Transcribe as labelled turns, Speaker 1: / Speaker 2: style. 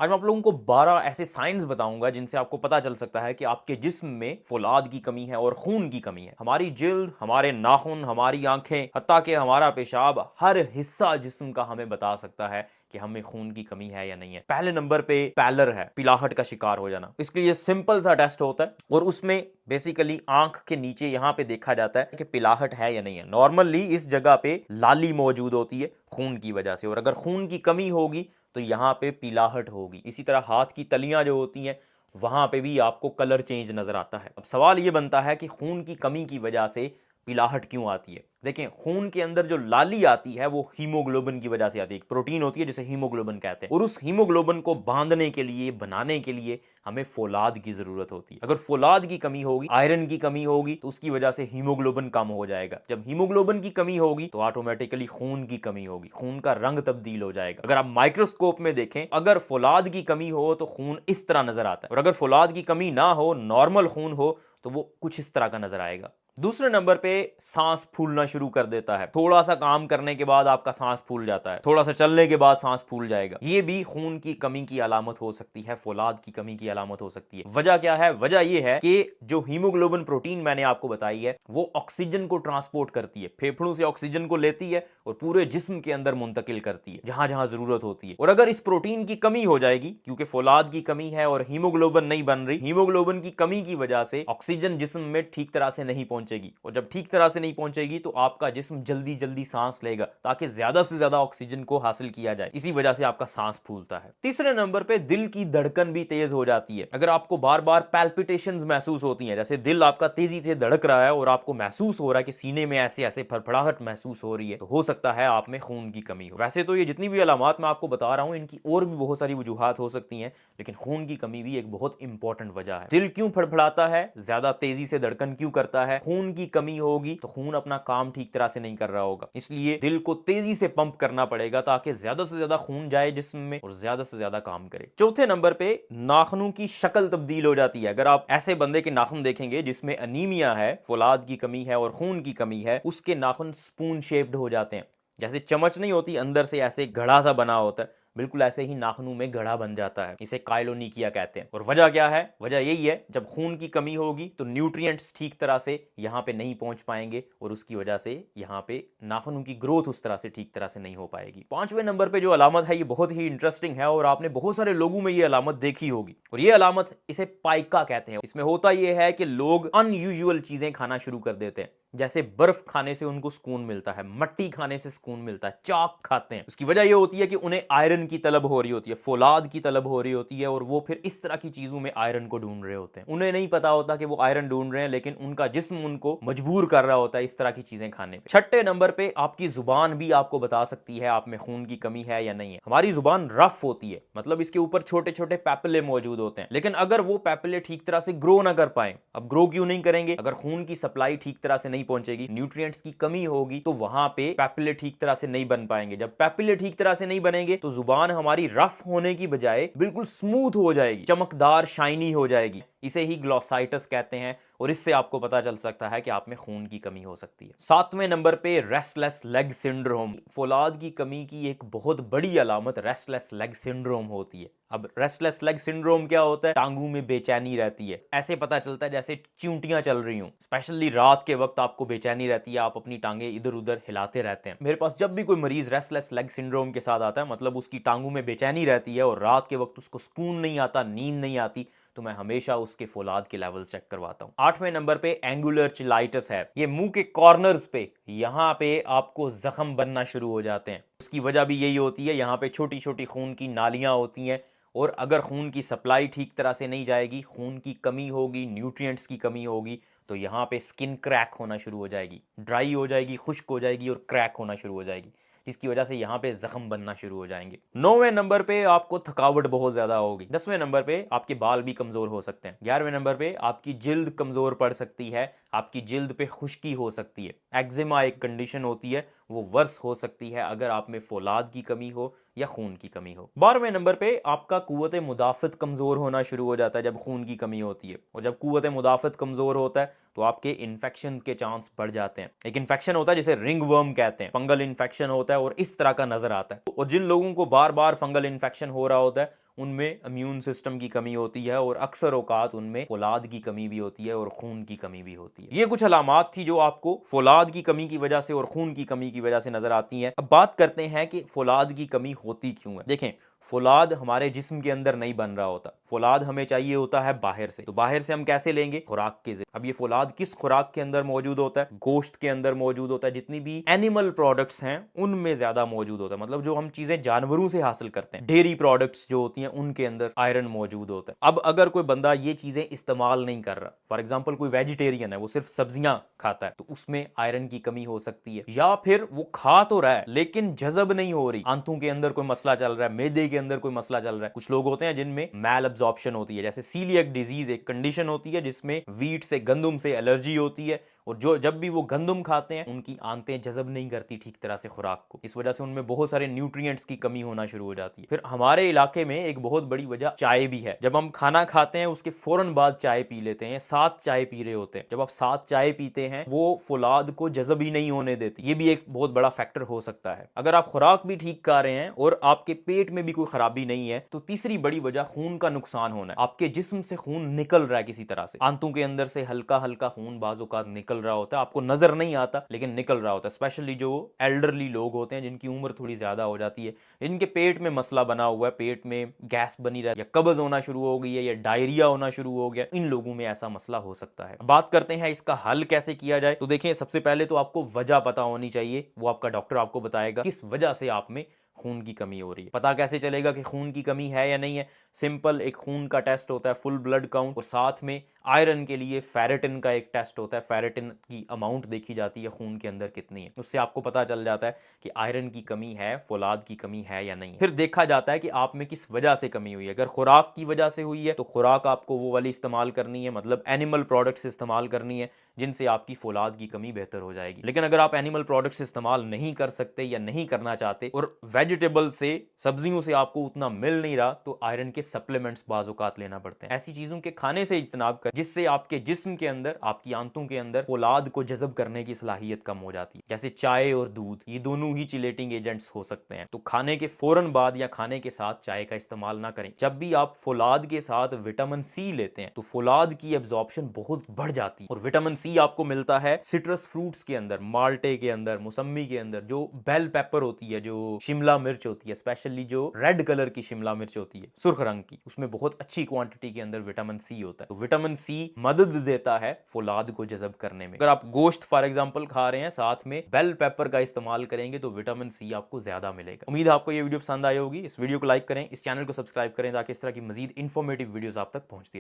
Speaker 1: आज मैं आप लोगों को 12 ऐसे साइंस बताऊंगा जिनसे आपको पता चल सकता है कि आपके जिस्म में फौलाद की कमी है और खून की कमी है। हमारी जिल्द, हमारे नाखून, हमारी आंखें, हत्ता कि हमारा पेशाब, हर हिस्सा जिस्म का हमें बता सकता है कि हमें खून की कमी है या नहीं है। पहले नंबर पे पैलर है, पिलाहट का शिकार हो जाना। इसके लिए सिंपल सा टेस्ट होता है और उसमें बेसिकली आंख के नीचे यहां पे देखा जाता है कि पिलाहट है या नहीं है। नॉर्मली इस जगह पे लाली मौजूद होती है खून की वजह से, और अगर खून की कमी होगी तो यहां पे पिलाहट होगी। इसी तरह हाथ की तलियां जो होती हैं वहां पे भी आपको कलर चेंज नजर आता है। अब सवाल यह बनता है कि खून की कमी की वजह से पिलाहट क्यों आती है। देखें, खून के अंदर जो लाली आती है वो हीमोग्लोबिन की वजह से आती है। एक प्रोटीन होती है जिसे हीमोग्लोबिन कहते हैं, और उस हीमोग्लोबिन को बांधने के लिए, बनाने के लिए हमें फौलाद की जरूरत होती है। अगर फौलाद की कमी होगी, आयरन की कमी होगी, तो उसकी वजह से हीमोग्लोबिन कम हो जाएगा। जब हीमोग्लोबिन की कमी होगी तो ऑटोमेटिकली खून की कमी होगी, खून का रंग तब्दील हो जाएगा। अगर आप माइक्रोस्कोप में देखें, अगर फौलाद की कमी हो तो खून इस तरह नजर आता है, और अगर फौलाद की कमी ना हो, नॉर्मल खून हो, तो वो कुछ इस तरह का नजर आएगा। दूसरे नंबर पे सांस फूलना शुरू कर देता है। थोड़ा सा काम करने के बाद आपका सांस फूल जाता है, थोड़ा सा चलने के बाद सांस फूल जाएगा। ये भी खून की कमी की अलामत हो सकती है, फौलाद की कमी की अलामत हो सकती है। वजह क्या है? वजह यह है कि जो हीमोग्लोबिन प्रोटीन मैंने आपको बताई है वो ऑक्सीजन को ट्रांसपोर्ट करती है, फेफड़ों से ऑक्सीजन को लेती है और पूरे जिस्म के अंदर मुंतकिल करती है जहां जहां जरूरत होती है। और अगर इस प्रोटीन की कमी हो जाएगी, क्योंकि फौलाद की कमी है और हीमोग्लोबिन नहीं बन रही, हीमोग्लोबिन की कमी की वजह से ऑक्सीजन जिस्म में ठीक तरह से नहीं पहुंचेगी, और जब ठीक तरह से नहीं पहुंचेगी तो आपका जिस्म जल्दी जल्दी सांस लेगा ताकि ज्यादा से ज्यादा ऑक्सीजन को हासिल किया जाए। इसी वजह से आपका सांस फूलता है। तीसरे नंबर पे दिल की धड़कन भी तेज हो जाती है। अगर आपको बार बार पैल्पिटेशंस महसूस होती हैं, जैसे दिल आपका तेजी से धड़क रहा है और आपको महसूस हो रहा है कि सीने में ऐसे ऐसे फड़फड़ाहट महसूस हो रही है, तो हो सकता है आप में खून की कमी हो। वैसे तो ये जितनी भी अलामात मैं आपको बता रहा हूं, इनकी और भी बहुत सारी वजूहात हो सकती हैं, लेकिन खून की कमी भी एक बहुत इंपॉर्टेंट वजह है। दिल क्यों फड़फड़ाता है, ज्यादा तेजी से धड़कन क्यों करता है? खून की कमी होगी तो खून अपना काम ठीक तरह से नहीं कर रहा होगा, इसलिए दिल को तेजी से पंप करना पड़ेगा ताकि ज्यादा से ज्यादा खून जाए जिस्म में और ज्यादा से ज्यादा काम करे। चौथे नंबर पे नाखूनों की शक्ल तब्दील हो जाती है। अगर आप ऐसे बंदे के नाखून देखेंगे जिसमें अनीमिया है, फौलाद की कमी है और खून की कमी है, उसके नाखून स्पून शेप्ड हो जाते हैं। जैसे चम्मच नहीं होती, अंदर से ऐसे घड़ा सा बना होता है, बिल्कुल ऐसे ही नाखूनों में घड़ा बन जाता है। इसे काइलोनिकिया कहते हैं। और वजह क्या है? वजह यही है, जब खून की कमी होगी तो न्यूट्रिएंट्स ठीक तरह से यहां पे नहीं पहुंच पाएंगे और उसकी वजह से यहां पे नाखूनों की ग्रोथ उस तरह से ठीक तरह से नहीं हो पाएगी। पांचवें नंबर पे जो अलामत है ये बहुत ही इंटरेस्टिंग है और आपने बहुत सारे लोगों में ये अलामत देखी होगी, और ये अलामत इसे पाइका कहते हैं। इसमें होता यह है कि लोग अनयूजुअल चीजें खाना शुरू कर देते हैं। जैसे बर्फ खाने से उनको सुकून मिलता है, मट्टी खाने से सुकून मिलता है, चाक खाते हैं। उसकी वजह यह होती है कि उन्हें आयरन की तलब हो रही होती है, फौलाद की तलब हो रही होती है, और वो फिर इस तरह की चीजों में आयरन को ढूंढ रहे होते हैं। उन्हें नहीं पता होता कि वो आयरन ढूंढ रहे हैं, लेकिन उनका जिस्म उनको मजबूर कर रहा होता है इस तरह की चीजें खाने पे। छठे नंबर पे आपकी जुबान भी आपको बता सकती है आप में खून की कमी है या नहीं है। हमारी जुबान रफ होती है, मतलब इसके ऊपर छोटे छोटे पैपिले मौजूद होते हैं, लेकिन अगर वो पैपिले ठीक तरह से ग्रो ना कर पाए, अब ग्रो क्यों नहीं करेंगे? अगर खून की सप्लाई ठीक तरह से नहीं पहुंचेगी, न्यूट्रिएंट्स की कमी होगी, तो वहां पे पैपिले ठीक तरह से नहीं बन पाएंगे। जब पैपिले ठीक तरह से नहीं बनेंगे तो जुबान हमारी रफ होने की बजाय बिल्कुल स्मूथ हो जाएगी, चमकदार, शाइनी हो जाएगी। इसे ही ग्लोसाइटिस कहते हैं, और इससे आपको पता चल सकता है कि आप में खून की कमी हो सकती है। सातवें नंबर पे रेस्टलेस लेग सिंड्रोम। फौलाद की कमी की एक बहुत बड़ी अलामत रेस्टलेस लेग सिंड्रोम होती है। अब रेस्टलेस लेग सिंड्रोम क्या होता है? टांगों में बेचैनी रहती है। ऐसे पता चलता है जैसे चींटियां चल रही हूं, स्पेशली रात के वक्त आपको बेचैनी रहती है, आप अपनी टांगे इधर उधर हिलाते रहते हैं। मेरे पास जब भी कोई मरीज रेस्टलेस लेग सिंड्रोम के साथ आता है, मतलब उसकी टांगों में बेचैनी रहती है और रात के वक्त उसको सुकून नहीं आता, नींद नहीं आती, तो मैं हमेशा उसके फौलाद के लेवल चेक करवाता हूं। आठवें नंबर पे एंगुलर चिलाइटिस है। ये मुंह के कॉर्नर्स पे, यहां पे आपको जख्म बनना शुरू हो जाते हैं। उसकी वजह भी यही होती है, यहां पे छोटी छोटी खून की नालियां होती हैं, और अगर खून की सप्लाई ठीक तरह से नहीं जाएगी, खून की कमी होगी, न्यूट्रिएंट्स की कमी होगी, तो यहां पे स्किन क्रैक होना शुरू हो जाएगी, ड्राई हो जाएगी, खुश्क हो जाएगी और क्रैक होना शुरू हो जाएगी, जिसकी वजह से यहां पे जख्म बनना शुरू हो जाएंगे। नौवें नंबर पे आपको थकावट बहुत ज्यादा होगी। 10वें नंबर पे आपके बाल भी कमजोर हो सकते हैं। 11वें नंबर पे आपकी जिल्द कमजोर पड़ सकती है, आपकी जिल्द पे खुश्की हो सकती है। एक्जिमा एक कंडीशन होती है, वो वर्स हो सकती है अगर आप में फौलाद की कमी हो या खून की कमी हो। 12वें नंबर पे आपका कुव्वत मुदाफत कमजोर होना शुरू हो जाता है जब खून की कमी होती है, और जब कुव्वत मुदाफत कमजोर होता है तो आपके इन्फेक्शन के चांस बढ़ जाते हैं। एक इन्फेक्शन होता है जिसे रिंग वर्म कहते हैं, फंगल इन्फेक्शन होता है और इस तरह का नजर आता है। और जिन लोगों को बार बार फंगल इन्फेक्शन हो रहा होता है उनमें इम्यून सिस्टम की कमी होती है और अक्सर औकात उनमें फौलाद की कमी भी होती है और खून की कमी भी होती है। ये कुछ अलामात थी जो आपको फौलाद की कमी की वजह से और खून की कमी की वजह से नजर आती हैं। अब बात करते हैं कि फौलाद की कमी होती क्यों है। देखें, फौलाद हमारे जिस्म के अंदर नहीं बन रहा होता, फौलाद हमें चाहिए होता है बाहर से। तो बाहर से हम कैसे लेंगे? खुराक के जरिए। अब ये फौलाद किस खुराक के अंदर मौजूद होता है? गोश्त के अंदर मौजूद होता है। जितनी भी एनिमल प्रोडक्ट्स हैं उनमें ज्यादा मौजूद होता है, मतलब जो हम चीजें जानवरों से हासिल करते हैं, डेयरी प्रोडक्ट्स जो होती हैं उनके अंदर आयरन मौजूद होता है। अब अगर कोई बंदा ये चीजें इस्तेमाल नहीं कर रहा, फॉर एग्जाम्पल कोई वेजिटेरियन है, वो सिर्फ सब्जियां खाता है, तो उसमें आयरन की कमी हो सकती है। या फिर वो खा तो रहा है लेकिन जज़ब नहीं हो रही, आंतों के अंदर कोई मसला चल रहा है, मैदे के अंदर कोई मसला चल रहा है। कुछ लोग होते हैं जिनमें मैल एब्जॉर्प्शन होती है, जैसे सीलियक डिजीज एक कंडीशन होती है जिसमें वीट से, गंदुम से एलर्जी होती है, और जो जब भी वो गंदुम खाते हैं उनकी आंतें जज़ब नहीं करती ठीक तरह से खुराक को, इस वजह से उनमें बहुत सारे न्यूट्रिएंट्स की कमी होना शुरू हो जाती है। फिर हमारे इलाके में एक बहुत बड़ी वजह चाय भी है। जब हम खाना खाते हैं उसके फौरन बाद चाय पी लेते हैं, साथ चाय पी रहे होते हैं, जब आप साथ चाय पीते हैं वो फौलाद को जज़ब ही नहीं होने देती। ये भी एक बहुत बड़ा फैक्टर हो सकता है। अगर आप खुराक भी ठीक खा रहे हैं और आपके पेट में भी कोई खराबी नहीं है, तो तीसरी बड़ी वजह खून का नुकसान होना है। आपके जिस्म से खून निकल रहा है किसी तरह से, आंतों के अंदर से हल्का हल्का खून बाज़ औक़ात निकल रहा होता है, आपको नजर नहीं आता लेकिन निकल रहा होता है। स्पेशली जो एल्डरली लोग होते हैं जिनकी उम्र थोड़ी ज्यादा हो जाती है, इनके पेट में मसला बना हुआ है, पेट में गैस बनी रहा है, या कब्ज होना शुरू हो गई है, या डायरिया होना शुरू हो गया, इन लोगों में ऐसा मसला हो सकता है। बात करते हैं इसका हल कैसे किया जाए। तो देखिए, सबसे पहले तो आपको वजह पता होनी चाहिए, वो आपका डॉक्टर आपको बताएगा किस वजह से आप में खून की कमी हो रही है। पता कैसे चलेगा कि खून की कमी है या नहीं है? सिंपल, एक खून का टेस्ट होता है, फुल ब्लड काउंट, और साथ में आयरन के लिए फेरेटिन का एक टेस्ट होता है। फेरेटिन की अमाउंट देखी जाती है खून के अंदर कितनी है, उससे आपको पता चल जाता है कि आयरन की कमी है, फौलाद की कमी है या नहीं है। फिर देखा जाता है कि आप में किस वजह से कमी हुई है। अगर खुराक की वजह से हुई है तो खुराक आपको वो वाली इस्तेमाल करनी है, मतलब एनिमल प्रोडक्ट्स इस्तेमाल करनी है जिनसे आपकी फौलाद की कमी बेहतर हो जाएगी। लेकिन अगर आप एनिमल प्रोडक्ट्स इस्तेमाल नहीं कर सकते या नहीं करना चाहते और वेजिटेबल से, सब्जियों से आपको उतना मिल नहीं रहा, तो आयरन के सप्लीमेंट्स बाज़ औक़ात लेना पड़ते हैं। ऐसी चीजों के खाने से इज्तनाब कर जिससे आपके जिस्म के अंदर, आपकी आंतों के अंदर फौलाद को जज़ब करने की सलाहियत कम हो जाती है। जैसे चाय और दूध, ये दोनों ही चिलेटिंग एजेंट्स हो सकते हैं, तो खाने के फौरन बाद या खाने के साथ चाय का इस्तेमाल ना करें। जब भी आप फौलाद के साथ विटामिन सी लेते हैं तो फौलाद की एब्जॉर्प्शन बहुत बढ़ जाती है। और विटामिन सी आपको मिलता है सिट्रस फ्रूट्स के अंदर, माल्टे के अंदर, मौसम्मी के अंदर, जो बेल पेपर होती है, जो शिमला मिर्च होती है, स्पेशली जो रेड कलर की शिमला मिर्च होती है, सुर्ख रंग की, उसमें बहुत अच्छी क्वांटिटी के अंदर विटामिन सी होता है। तो विटामिन सी मदद देता है फौलाद को जज़ब करने में। अगर आप गोश्त फॉर एग्जांपल खा रहे हैं, साथ में बेल पेपर का इस्तेमाल करेंगे तो विटामिन सी आपको ज्यादा मिलेगा। उम्मीद है आपको ये वीडियो पसंद आई होगी। इस वीडियो को लाइक करें, इस चैनल को सब्सक्राइब करें ताकि इस तरह की मजीद इंफॉर्मेटिव वीडियोस आप तक पहुंचती रहे।